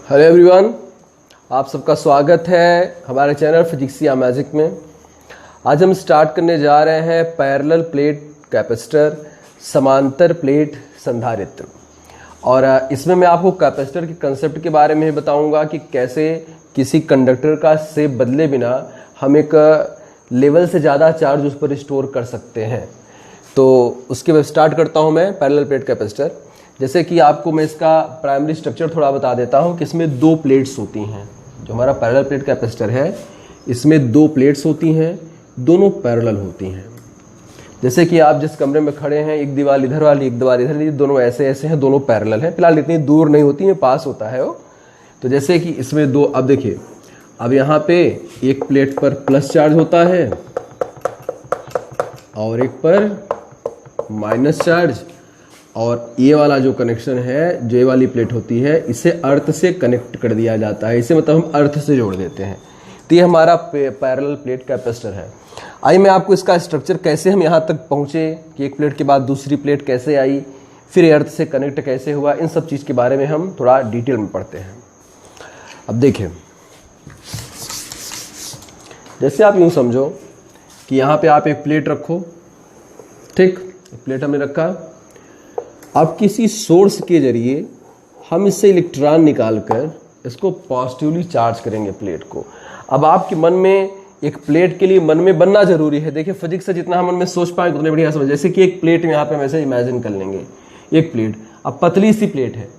Hello everyone, आप सबका स्वागत है हमारे चैनल फिजिक्स या मैजिक में। आज हम स्टार्ट करने जा रहे हैं पैरेलल प्लेट कैपेसिटर, समांतर प्लेट संधारित्र। और इसमें मैं आपको कैपेसिटर के कंसेप्ट के बारे में बताऊंगा कि कैसे किसी कंडक्टर का से बदले बिना हम एक लेवल से ज़्यादा चार्ज उस पर स्टोर कर सकते हैं। तो उसके बाद स्टार्ट करता हूं मैं पैरेलल प्लेट कैपेसिटर। जैसे कि आपको मैं इसका प्राइमरी स्ट्रक्चर थोड़ा बता देता हूं कि इसमें दो प्लेट्स होती हैं। जो हमारा पैरेलल प्लेट कैपेसिटर है इसमें दो प्लेट्स होती हैं, दोनों पैरेलल होती हैं। जैसे कि आप जिस कमरे में खड़े हैं, एक दीवार इधर वाली एक दीवार इधर वाली, दोनों ऐसे ऐसे हैं, दोनों पैरेलल हैं। फिलहाल इतनी दूर नहीं होती है, पास होता है वो। तो जैसे कि इसमें दो, अब देखिए, अब यहाँ पे एक प्लेट पर प्लस चार्ज होता है और एक पर माइनस चार्ज। और ये वाला जो कनेक्शन है, जो ये वाली प्लेट होती है, इसे अर्थ से कनेक्ट कर दिया जाता है। इसे मतलब हम अर्थ से जोड़ देते हैं। तो ये हमारा पैरेलल प्लेट कैपेसिटर है। आइए मैं आपको इसका स्ट्रक्चर, कैसे हम यहाँ तक पहुँचे कि एक प्लेट के बाद दूसरी प्लेट कैसे आई, फिर अर्थ से कनेक्ट कैसे हुआ, इन सब चीज़ के बारे में हम थोड़ा डिटेल में पढ़ते हैं। अब देखिए, जैसे आप यूँ समझो कि यहाँ पे आप एक प्लेट रखो, ठीक, प्लेट हमने रखा। अब किसी सोर्स के जरिए हम इससे इलेक्ट्रॉन निकालकर इसको पॉजिटिवली चार्ज करेंगे प्लेट को। अब आपके मन में एक प्लेट के लिए मन में बनना जरूरी है। देखिए, फिजिक्स से जितना हम मन में सोच पाएंगे उतने बढ़िया समझ। जैसे कि एक प्लेट में यहाँ पे हम ऐसे इमेजिन कर लेंगे, एक प्लेट, अब पतली सी प्लेट है,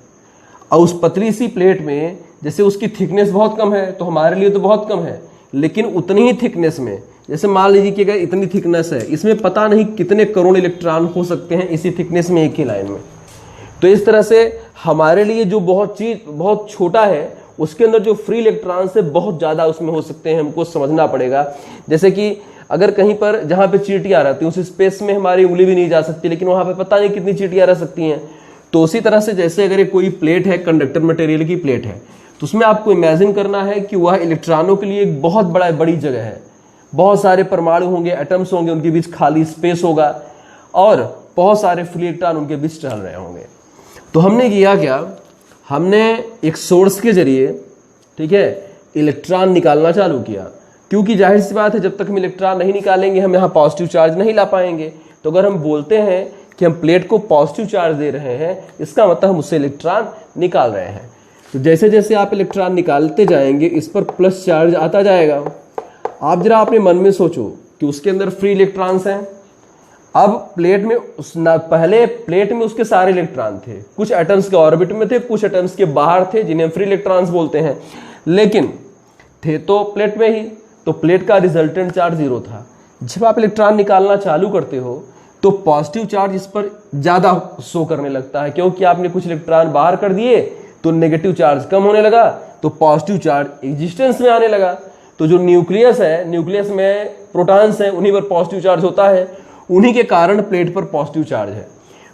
और उस पतली सी प्लेट में जैसे उसकी थिकनेस बहुत कम है, तो हमारे लिए तो बहुत कम है, लेकिन उतनी ही थिकनेस में, जैसे मान लीजिए कि अगर इतनी थिकनेस है, इसमें पता नहीं कितने करोड़ इलेक्ट्रॉन हो सकते हैं इसी थिकनेस में, एक ही लाइन में। तो इस तरह से हमारे लिए जो बहुत छोटा है, उसके अंदर जो फ्री इलेक्ट्रॉन से बहुत ज़्यादा उसमें हो सकते हैं, हमको समझना पड़ेगा। जैसे कि अगर कहीं पर जहाँ पे चींटियाँ रहती हैं उस स्पेस में हमारी उंगली भी नहीं जा सकती, लेकिन वहाँ पे पता नहीं कितनी चींटियाँ रह सकती हैं। तो उसी तरह से जैसे अगर कोई प्लेट है, कंडक्टर मटेरियल की प्लेट है, तो उसमें आपको इमेजिन करना है कि वह इलेक्ट्रॉनों के लिए एक बहुत बड़ी जगह है। बहुत सारे परमाणु होंगे, एटम्स होंगे, उनके बीच खाली स्पेस होगा और बहुत सारे फ्री इलेक्ट्रॉन उनके बीच टहल रहे होंगे। तो हमने किया क्या, हमने एक सोर्स के जरिए, ठीक है, इलेक्ट्रॉन निकालना चालू किया। क्योंकि जाहिर सी बात है, जब तक हम इलेक्ट्रॉन नहीं निकालेंगे हम यहाँ पॉजिटिव चार्ज नहीं ला पाएंगे। तो अगर हम बोलते हैं कि हम प्लेट को पॉजिटिव चार्ज दे रहे हैं, इसका मतलब हम उससे इलेक्ट्रॉन निकाल रहे हैं। तो जैसे जैसे आप इलेक्ट्रॉन निकालते जाएंगे, इस पर प्लस चार्ज आता जाएगा। आप जरा अपने मन में सोचो कि उसके अंदर फ्री इलेक्ट्रॉन्स हैं। अब प्लेट में पहले प्लेट में उसके सारे इलेक्ट्रॉन थे, कुछ एटम्स के ऑर्बिट में थे, कुछ एटम्स के बाहर थे, जिन्हें फ्री इलेक्ट्रॉन्स बोलते हैं, लेकिन थे तो प्लेट में ही। तो प्लेट का रिजल्टेंट चार्ज 0 था। जब आप इलेक्ट्रॉन निकालना चालू करते हो तो पॉजिटिव चार्ज इस पर ज्यादा शो करने लगता है, क्योंकि आपने कुछ इलेक्ट्रॉन बाहर कर दिए तो नेगेटिव चार्ज कम होने लगा, तो पॉजिटिव चार्ज एग्जिस्टेंस में आने लगा। तो जो न्यूक्लियस है, न्यूक्लियस में प्रोटॉन्स हैं, उन्हीं पर पॉजिटिव चार्ज होता है, उन्हीं के कारण प्लेट पर पॉजिटिव चार्ज है।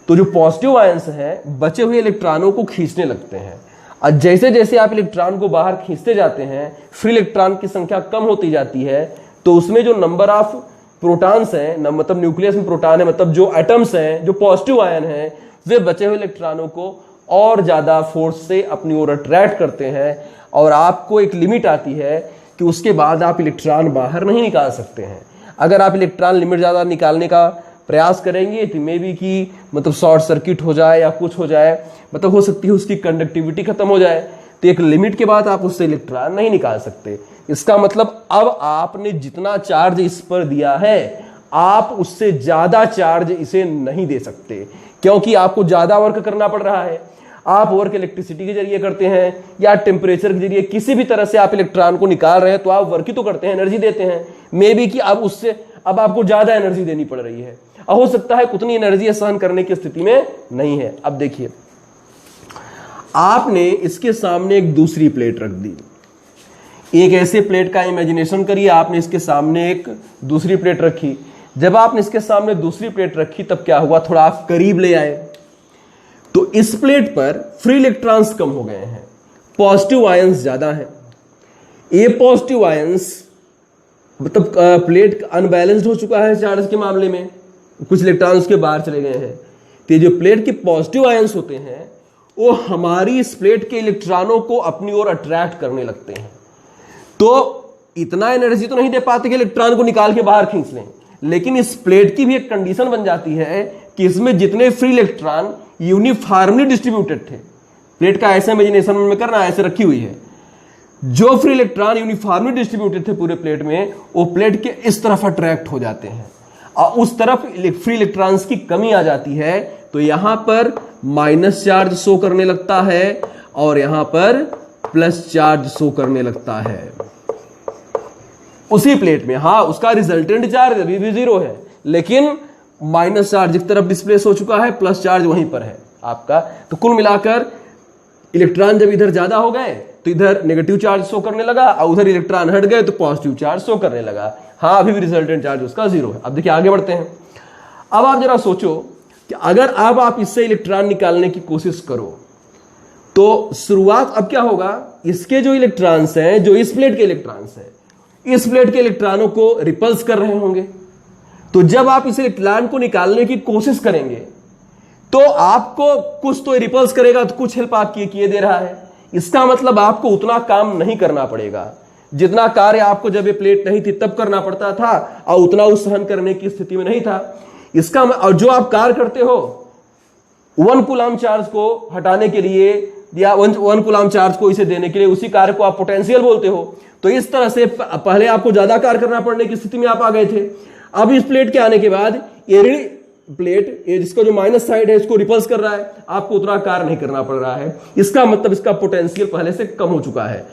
तो जो पॉजिटिव आयंस हैं बचे हुए इलेक्ट्रॉनों को खींचने लगते हैं, और जैसे जैसे आप इलेक्ट्रॉन को बाहर खींचते जाते हैं, फ्री इलेक्ट्रॉन की संख्या कम होती जाती है। तो उसमें जो नंबर ऑफ प्रोटॉन्स हैं, मतलब न्यूक्लियस में प्रोटॉन है, मतलब जो एटम्स हैं, जो पॉजिटिव आयन हैं, वे बचे हुए इलेक्ट्रॉनों को और ज्यादा फोर्स से अपनी ओर अट्रैक्ट करते हैं। और आपको एक लिमिट आती है कि उसके बाद आप इलेक्ट्रॉन बाहर नहीं निकाल सकते हैं। अगर आप इलेक्ट्रॉन लिमिट ज़्यादा निकालने का प्रयास करेंगे तो मे बी कि मतलब शॉर्ट सर्किट हो जाए या कुछ हो जाए, मतलब हो सकती है उसकी कंडक्टिविटी खत्म हो जाए। तो एक लिमिट के बाद आप उससे इलेक्ट्रॉन नहीं निकाल सकते। इसका मतलब अब आपने जितना चार्ज इस पर दिया है, आप उससे ज़्यादा चार्ज इसे नहीं दे सकते, क्योंकि आपको ज़्यादा वर्क करना पड़ रहा है। आप वर्क इलेक्ट्रिसिटी के जरिए करते हैं या टेम्परेचर के जरिए, किसी भी तरह से आप इलेक्ट्रॉन को निकाल रहे हैं, तो आप वर्क ही तो करते हैं, एनर्जी देते हैं। मे बी कि अब उससे अब आपको ज्यादा एनर्जी देनी पड़ रही है, और हो सकता है उतनी एनर्जी सहन करने की स्थिति में नहीं है। अब देखिए, आपने इसके सामने एक दूसरी प्लेट रख दी। एक ऐसे प्लेट का इमेजिनेशन करिए, आपने इसके सामने एक दूसरी प्लेट रखी। जब आपने इसके सामने दूसरी प्लेट रखी, तब क्या हुआ, थोड़ा आप करीब ले आए तो इस प्लेट पर फ्री इलेक्ट्रॉन्स कम हो गए हैं, पॉजिटिव आयंस ज्यादा हैं। ये पॉजिटिव आयंस मतलब प्लेट अनबैलेंस्ड हो चुका है चार्ज के मामले में, कुछ इलेक्ट्रॉन्स के बाहर चले गए हैं। तो ये जो प्लेट के पॉजिटिव आयंस होते हैं वो हमारी इस प्लेट के इलेक्ट्रॉनों को अपनी ओर अट्रैक्ट करने लगते हैं। तो इतना एनर्जी तो नहीं दे पाते कि इलेक्ट्रॉन को निकाल के बाहर खींच लें, लेकिन इस प्लेट की भी एक कंडीशन बन जाती है कि इसमें जितने फ्री इलेक्ट्रॉन यूनिफॉर्मली डिस्ट्रीब्यूटेड थे, प्लेट का ऐसा इमेजिनेशन में करना, ऐसे रखी हुई है, जो फ्री इलेक्ट्रॉन यूनिफॉर्मली डिस्ट्रीब्यूटेड थे पूरे प्लेट में, वो प्लेट के इस तरफ अट्रैक्ट हो जाते हैं और उस तरफ फ्री इलेक्ट्रॉन्स की कमी आ जाती है। तो यहां पर माइनस चार्ज शो करने लगता है और यहां पर प्लस चार्ज शो करने लगता है उसी प्लेट में। हाँ, उसका रिजल्टेंट चार्ज अभी भी 0 है, लेकिन माइनस चार्ज एक तरफ डिस्प्लेस हो चुका है, प्लस चार्ज वहीं पर है आपका। तो कुल मिलाकर इलेक्ट्रॉन जब इधर ज्यादा हो गए तो इधर नेगेटिव चार्ज शो करने लगा और उधर इलेक्ट्रॉन हट गए तो पॉजिटिव चार्ज शो करने लगा। हाँ, अभी भी रिजल्टेंट चार्ज उसका 0 है। अब देखिए आगे बढ़ते हैं। अब आप जरा सोचो कि अगर अब आप इससे इलेक्ट्रॉन निकालने की कोशिश करो तो शुरुआत अब क्या होगा, इसके जो इलेक्ट्रॉन्स हैं, जो इस प्लेट के इलेक्ट्रॉन्स हैं, इस प्लेट के इलेक्ट्रॉनों को रिपल्स कर रहे होंगे। तो जब आप इस इलेक्ट्रॉन को निकालने की कोशिश करेंगे तो आपको कुछ तो रिपल्स करेगा, तो कुछ हेल्प आपकी किए दे रहा है। इसका मतलब आपको उतना काम नहीं करना पड़ेगा जितना कार्य आपको जब ये प्लेट नहीं थी तब करना पड़ता था, और उतना उस सहन करने की स्थिति में नहीं था। इसका और जो आप कार्य करते हो 1 कूलम चार्ज को हटाने के लिए या 1 कूलम चार्ज को इसे देने के लिए, उसी कार्य को आप पोटेंशियल बोलते हो। तो इस तरह से पहले आपको ज्यादा कार्य करना पड़ने की स्थिति में आप आ गए थे। अब इस प्लेट के आने के बाद ये प्लेट, ये जिसका जो माइनस साइड है, इसको रिपल्स कर रहा है, आपको उतना कार्य नहीं करना पड़ रहा है। इसका मतलब इसका पोटेंशियल पहले से कम हो चुका है।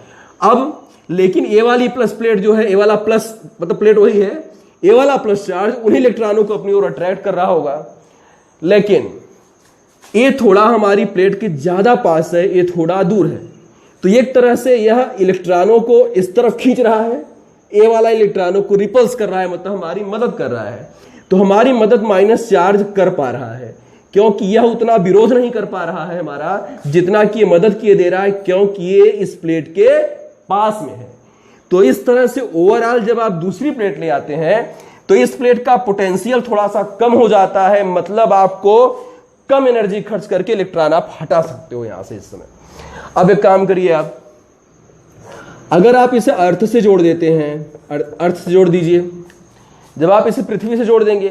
अब लेकिन ए वाली प्लस प्लेट जो है, ए वाला प्लस मतलब प्लेट वही है, ए वाला प्लस चार्ज उन्हीं इलेक्ट्रॉनों को अपनी ओर अट्रैक्ट कर रहा होगा, लेकिन ये थोड़ा हमारी प्लेट के ज्यादा पास है, ये थोड़ा दूर है। तो एक तरह से यह इलेक्ट्रॉनों को इस तरफ खींच रहा है, ए वाला इलेक्ट्रॉनों को रिपल्स कर रहा है, मतलब हमारी मदद कर रहा है। तो हमारी मदद माइनस चार्ज कर पा रहा है, क्योंकि यह उतना विरोध नहीं कर पा रहा है हमारा जितना कि ये मदद किए दे रहा है, क्योंकि ये इस प्लेट के पास में है। तो इस तरह से ओवरऑल जब आप दूसरी प्लेट ले आते हैं तो इस प्लेट का पोटेंशियल थोड़ा सा कम हो जाता है, मतलब आपको कम एनर्जी खर्च करके इलेक्ट्रॉन आप हटा सकते हो यहां से इस समय। अब एक काम करिए, आप अगर आप इसे अर्थ से जोड़ देते हैं, अर्थ से जोड़ दीजिए। जब आप इसे पृथ्वी से जोड़ देंगे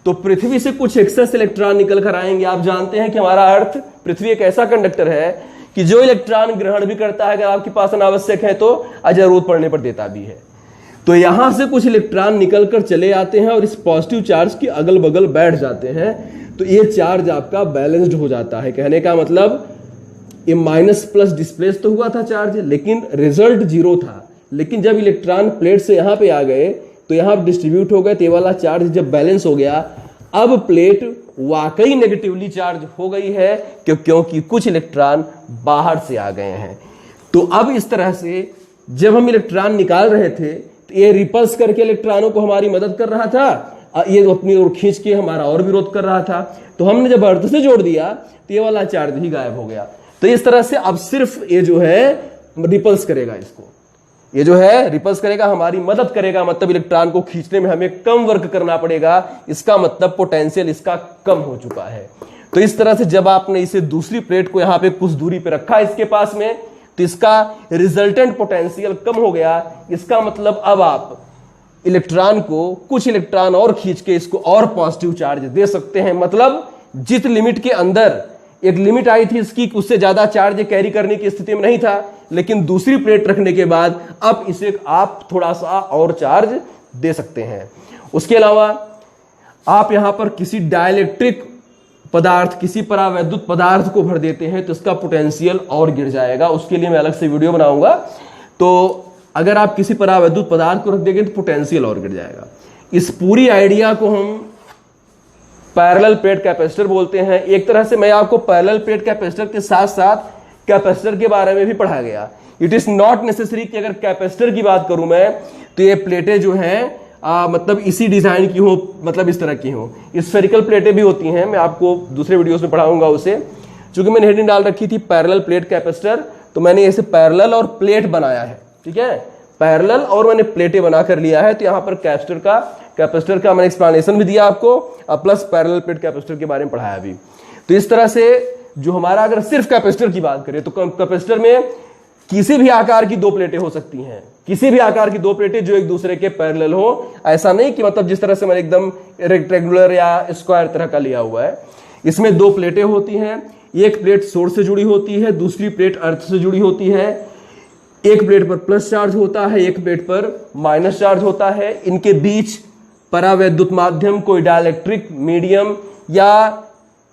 तो पृथ्वी से कुछ एक्सेस इलेक्ट्रॉन निकल कर आएंगे। आप जानते हैं कि हमारा अर्थ, पृथ्वी एक ऐसा कंडक्टर है कि जो इलेक्ट्रॉन ग्रहण भी करता है, अगर आपके पास अनावश्यक है तो जरूरत पड़ने पर देता भी है। तो यहां से कुछ इलेक्ट्रॉन निकल कर चले आते हैं और इस पॉजिटिव चार्ज की अगल बगल बैठ जाते हैं। तो ये चार्ज आपका बैलेंस्ड हो जाता है। कहने का मतलब ये माइनस प्लस डिस्प्लेस तो हुआ था चार्ज, लेकिन रिजल्ट 0 था। लेकिन जब इलेक्ट्रॉन प्लेट से यहां पे आ गए तो यहां डिस्ट्रीब्यूट हो गए, तो ये वाला चार्ज जब बैलेंस हो गया, अब प्लेट वाकई नेगेटिवली चार्ज हो गई है, क्योंकि कुछ इलेक्ट्रॉन बाहर से आ गए हैं। तो अब इस तरह से जब हम इलेक्ट्रॉन निकाल रहे थे तो ये रिपल्स करके इलेक्ट्रॉनों को हमारी मदद कर रहा था, ये अपनी ओर खींच के हमारा और विरोध कर रहा था। तो हमने जब अर्थ से जोड़ दिया तो ये वाला चार्ज ही गायब हो गया। तो इस तरह से अब सिर्फ ये जो है रिपल्स करेगा, इसको ये जो है रिपल्स करेगा, हमारी मदद करेगा, मतलब इलेक्ट्रॉन को खींचने में हमें कम वर्क करना पड़ेगा। इसका मतलब पोटेंशियल इसका कम हो चुका है। तो इस तरह से जब आपने इसे दूसरी प्लेट को यहां पे कुछ दूरी पे रखा इसके पास में, तो इसका रिजल्टेंट पोटेंशियल कम हो गया। इसका मतलब अब आप इलेक्ट्रॉन को कुछ इलेक्ट्रॉन और खींच के इसको और पॉजिटिव चार्ज दे सकते हैं। मतलब जिस लिमिट के अंदर एक लिमिट आई थी इसकी, उससे ज्यादा चार्ज कैरी करने की स्थिति में नहीं था, लेकिन दूसरी प्लेट रखने के बाद अब इसे आप थोड़ा सा और चार्ज दे सकते हैं। उसके अलावा आप यहां पर किसी डाइलेक्ट्रिक पदार्थ, किसी परावैद्युत पदार्थ को भर देते हैं तो इसका पोटेंशियल और गिर जाएगा। उसके लिए मैं अलग से वीडियो बनाऊंगा। तो अगर आप किसी परावैद्युत पदार्थ को रख देंगे तो पोटेंशियल और गिर जाएगा। इस पूरी आइडिया को हम पैरेलल प्लेट कैपेसिटर बोलते हैं। एक तरह से मैं आपको पैरेलल प्लेट कैपेसिटर के साथ साथ कैपेसिटर के बारे में भी पढ़ाया गया। इट इज नॉट नेसेसरी कि अगर कैपेसिटर की बात करूं मैं तो ये प्लेटें जो हैं मतलब इसी डिजाइन की हो, मतलब इस तरह की हो। स्फेरिकल प्लेटें भी होती हैं, मैं आपको दूसरे वीडियोस में पढ़ाऊंगा उसे। चूंकि मैंने हेडिंग डाल रखी थी पैरेलल प्लेट कैपेसिटर, तो मैंने इसे पैरेलल और प्लेट बनाया है, ठीक है। पैरेलल और मैंने प्लेटें बनाकर लिया है। तो यहां पर कैपेसिटर का मैंने एक्सप्लेनेशन भी दिया आपको, प्लस पैरेलल प्लेट कैपेसिटर के बारे में पढ़ाया भी। तो इस तरह से जो हमारा अगर सिर्फ कैपेसिटर की बात करें तो कैपेसिटर में किसी भी आकार की दो प्लेटें हो सकती हैं, किसी भी आकार की दो प्लेटें जो एक दूसरे के पैरेलल हो। ऐसा नहीं कि मतलब जिस तरह से मैंने एकदम रेक्टेंगुलर या स्क्वायर तरह का लिया हुआ है। इसमें दो प्लेटें होती हैं, एक प्लेट सोर्स से जुड़ी होती है, दूसरी प्लेट अर्थ से जुड़ी होती है। एक प्लेट पर प्लस चार्ज होता है, एक प्लेट पर माइनस चार्ज होता है। इनके बीच परावैद्युत माध्यम, कोई डाइलेक्ट्रिक मीडियम या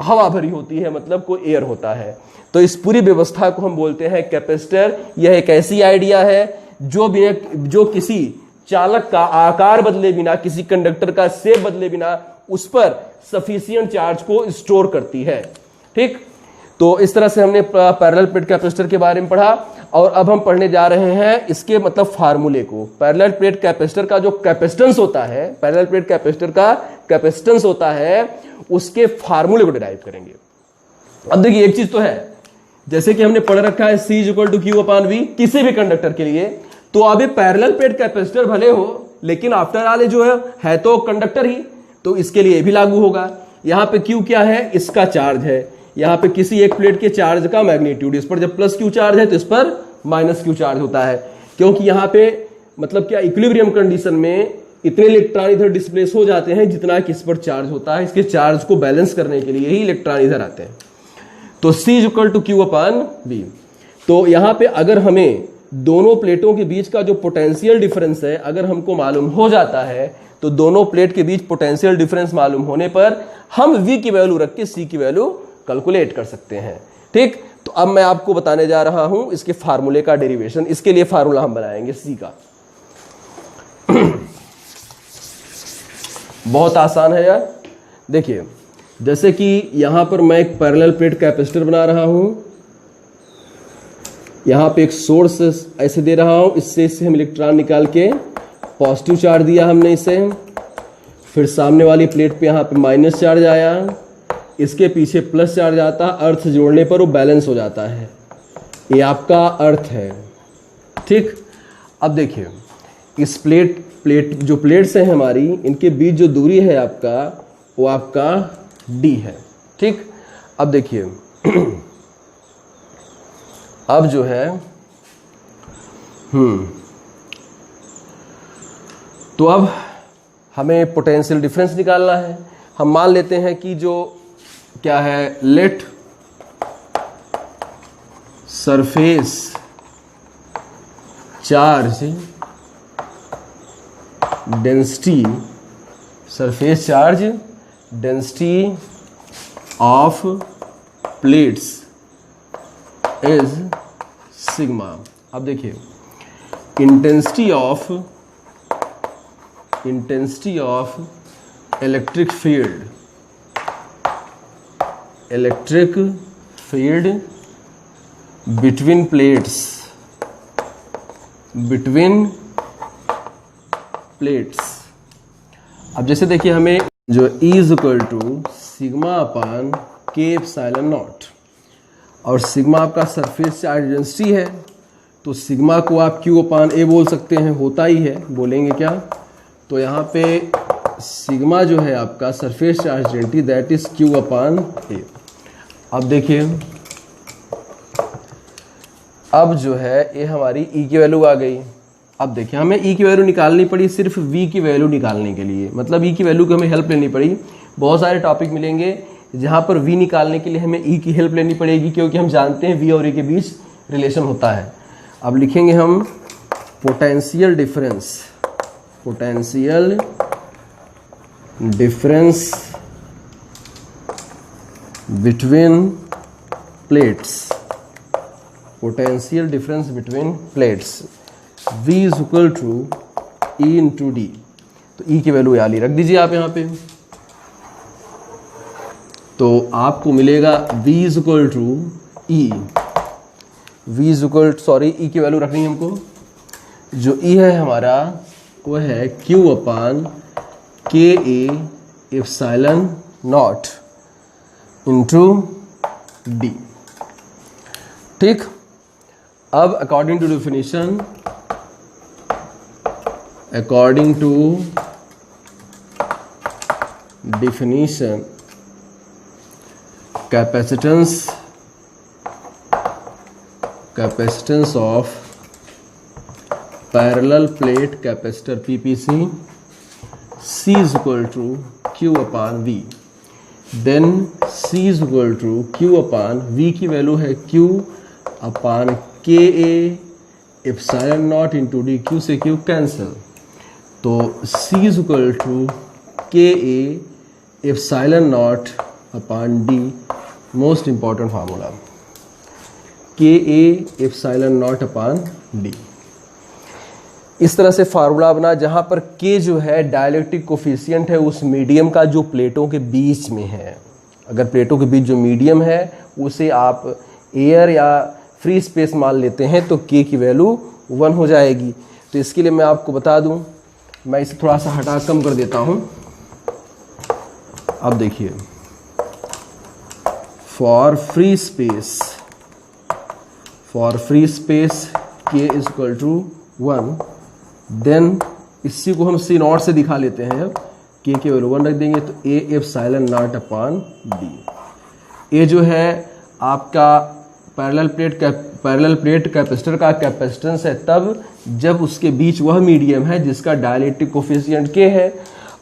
हवा भरी होती है, मतलब कोई एयर होता है। तो इस पूरी व्यवस्था को हम बोलते हैं कैपेसिटर। यह एक ऐसी आइडिया है जो किसी चालक का आकार बदले बिना, किसी कंडक्टर का शेप बदले बिना उस पर सफिशिएंट चार्ज को स्टोर करती है। ठीक, तो इस तरह से हमने पैरेलल प्लेट कैपेसिटर के बारे में पढ़ा। और अब हम पढ़ने जा रहे हैं इसके मतलब फार्मूले को। पैरेलल प्लेट कैपेसिटर का जो कैपेसिटेंस होता है, पैरेलल प्लेट कैपेसिटर का कैपेसिटेंस होता है, उसके फार्मूले को डिराइव करेंगे। अब देखिए एक चीज तो है, जैसे कि हमने पढ़ रखा है C = Q/V किसी भी कंडक्टर के लिए। तो अब ये पैरेलल प्लेट कैपेसिटर भले हो, लेकिन आफ्टर ऑल जो है तो कंडक्टर ही, तो इसके लिए भी लागू होगा। यहां पे Q क्या है, इसका चार्ज है। यहां पे किसी एक प्लेट के चार्ज का मैग्नीट्यूड, इस पर जब प्लस Q चार्ज है तो इस पर माइनस Q चार्ज होता है, क्योंकि यहां पे मतलब क्या इक्विलिब्रियम कंडीशन में इतने इलेक्ट्रॉन इधर डिस्प्लेस हो जाते हैं जितना कि इस पर चार्ज होता है। इसके चार्ज को बैलेंस करने के लिए ही इलेक्ट्रॉन इधर आते हैं। तो C = Q/V। तो यहां पे अगर हमें दोनों प्लेटों के बीच का जो पोटेंशियल डिफरेंस है अगर हमको मालूम हो जाता है, तो दोनों प्लेट के बीच पोटेंशियल डिफरेंस मालूम होने पर हम V की वैल्यू रख के C की वैल्यू कैलकुलेट कर सकते हैं। ठीक, तो अब मैं आपको बताने जा रहा हूं इसके फार्मूले का डेरिवेशन। इसके लिए फार्मूला हम बनाएंगे C का। बहुत आसान है यार। देखिए, जैसे कि यहां पर मैं एक पैरेलल प्लेट कैपेसिटर बना रहा हूं, यहां पे एक सोर्स ऐसे दे रहा हूं, इससे हम इलेक्ट्रॉन निकाल के पॉजिटिव चार्ज दिया हमने इसे, फिर सामने वाली प्लेट पे यहां पे माइनस चार्ज आया, इसके पीछे प्लस चार्ज आता, अर्थ से जोड़ने पर वो बैलेंस हो जाता है। ये आपका अर्थ है। ठीक, अब देखिए इस प्लेट जो प्लेट्स हैं हमारी, इनके बीच जो दूरी है आपका, वो आपका D है। ठीक, अब देखिए अब जो है तो अब हमें पोटेंशियल डिफरेंस निकालना है। हम मान लेते हैं कि जो क्या है, let surface charge density, surface charge density of plates is sigma. अब देखिए intensity of electric field between plates. अब जैसे देखिए हमें जो E = σ/K/0 और सिग्मा आपका सरफेस चार्ज डेंसिटी है, तो सिग्मा को आप Q/A बोल सकते हैं, होता ही है, बोलेंगे क्या। तो यहाँ पे सिग्मा जो है आपका surface charge density, that is Q/A। अब देखिए अब जो है ये हमारी E की वैल्यू आ गई। अब देखिए हमें E की वैल्यू निकालनी पड़ी सिर्फ V की वैल्यू निकालने के लिए, मतलब E की वैल्यू की हमें हेल्प लेनी पड़ी। बहुत सारे टॉपिक मिलेंगे जहां पर V निकालने के लिए हमें E की हेल्प लेनी पड़ेगी, क्योंकि हम जानते हैं V और E के बीच रिलेशन होता है। अब लिखेंगे हम potential difference between plates, potential difference between plates, V = E × D। तो E की वैल्यू याली रख दीजिए आप यहाँ पे, तो आपको मिलेगा V = E। E की वैल्यू रखनी है हमको, जो E है हमारा वो है Q/KA/ε0 × D। ठीक, अब according to definition capacitance capacitance of parallel plate capacitor PPC, C is equal to Q upon V. Then C is equal to Q upon V की वैल्यू है Q upon KA epsilon naught into D, Q से Q cancel, तो C is equal to KA epsilon naught upon D, most important formula, KA epsilon naught upon D. इस तरह से formula बना जहां पर K जो है डाइलेक्ट्रिक कोफिशिएंट है उस मीडियम का जो प्लेटों के बीच में है। अगर प्लेटों के बीच जो मीडियम है उसे आप एयर या फ्री स्पेस मान लेते हैं तो K की वैल्यू 1 हो जाएगी। तो इसके लिए मैं आपको बता दूं, मैं इसे थोड़ा सा हटा कम कर देता हूं। अब देखिए, for free space K is equal to 1, then इसी को हम C नॉट से दिखा लेते हैं। अब K के वैल्यू 1 रख देंगे तो A epsilon naught upon D। A जो है आपका पैरेलल प्लेट कैपेसिटर का कैपेसिटेंस है तब जब उसके बीच वह मीडियम है जिसका डाइलेक्ट्रिक कोफिशिएंट K है,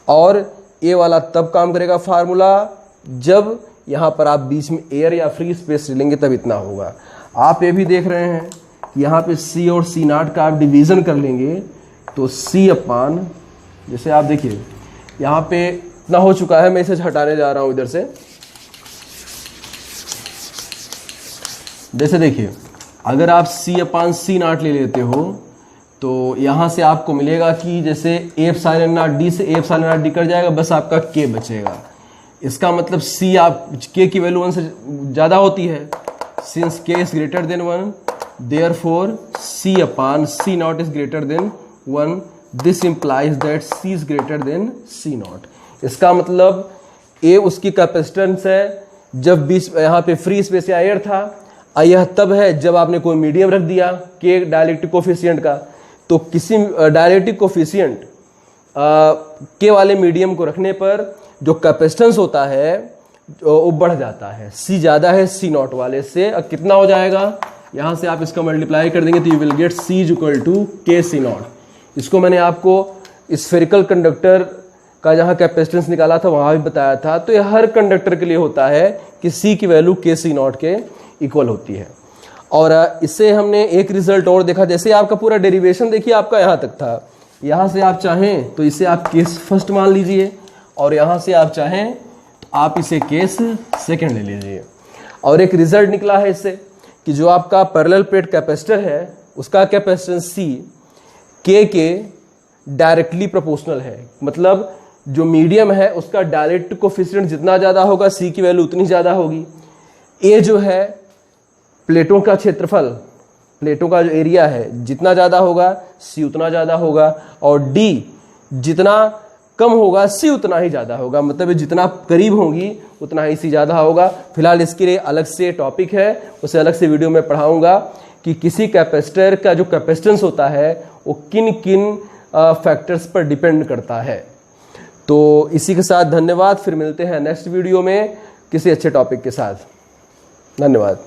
और A वाला तब काम करेगा फार्मूला जब यहाँ पर आप बीच में एयर या फ्री स्पेस लेंगे तब इतना होगा। आप ये भी देख रहे हैं कि यहाँ पे C और C नॉट का आप डिवीज़न कर लेंगे तो C अपान, जैसे आप देखिए यहाँ पे इतना हो चुका है, मैं इसे हटाने जा रहा हूँ इधर से। जैसे देखिए, अगर आप C अपान C नॉट ले लेते हो तो यहाँ से आपको मिलेगा कि जैसे A एप्सिलॉन नॉट D से A epsilon not D cut जाएगा, बस आपका K बचेगा। इसका मतलब C आप K की वैल्यू 1 से ज़्यादा होती है, since K is greater than 1, therefore C upon C naught is greater than 1. This implies that C is greater than C naught. इसका मतलब A उसकी कैपेसिटेंस है जब बीच यहाँ पे फ्री स्पेस या एयर था, यह तब है जब आपने कोई मीडियम रख दिया K डाइलेक्ट्रिक कोफिशिएंट का। तो किसी डाइलेक्ट्रिक कोफिशिएंट K वाले मीडियम को रखने पर जो कैपेसिटेंस होता है वो बढ़ जाता है, C ज़्यादा है C नॉट वाले से। कितना हो जाएगा, यहाँ से आप इसका मल्टीप्लाई कर देंगे तो you will get C is equal to K C naught. इसको मैंने आपको स्फेरिकल कंडक्टर का जहाँ कैपेसिटेंस निकाला था वहाँ भी बताया था। तो यह हर कंडक्टर के लिए होता है कि C की वैल्यू K C नॉट के इक्वल होती है। और इससे हमने एक रिजल्ट और देखा, जैसे आपका पूरा डेरिवेशन देखिए आपका यहाँ तक था, यहाँ से आप चाहें तो इसे आप केस फर्स्ट मान लीजिए और यहाँ से आप चाहें तो आप इसे केस सेकंड ले लीजिए। और एक रिजल्ट निकला है इससे कि जो आपका पैरेलल प्लेट कैपेसिटर है उसका कैपेसिटेंस C K के डायरेक्टली प्रोपोर्शनल है। मतलब जो मीडियम है उसका डाइलेक्ट्रिक कोफिशिएंट जितना ज़्यादा होगा C की वैल्यू उतनी ज़्यादा होगी। A जो है प्लेटों का क्षेत्रफल, प्लेटों का जो एरिया है जितना ज़्यादा होगा C उतना ज़्यादा होगा, और D जितना कम होगा C उतना ही ज़्यादा होगा। मतलब जितना करीब होंगी उतना ही C ज़्यादा होगा। फिलहाल इसके लिए अलग से टॉपिक है, उसे अलग से वीडियो में पढ़ाऊंगा कि किसी कैपेसिटर का जो कैपेसिटेंस होता है वो किन किन फैक्टर्स पर डिपेंड करता है। तो इसी के साथ धन्यवाद, फिर मिलते हैं नेक्स्ट वीडियो में किसी अच्छे टॉपिक के साथ। धन्यवाद।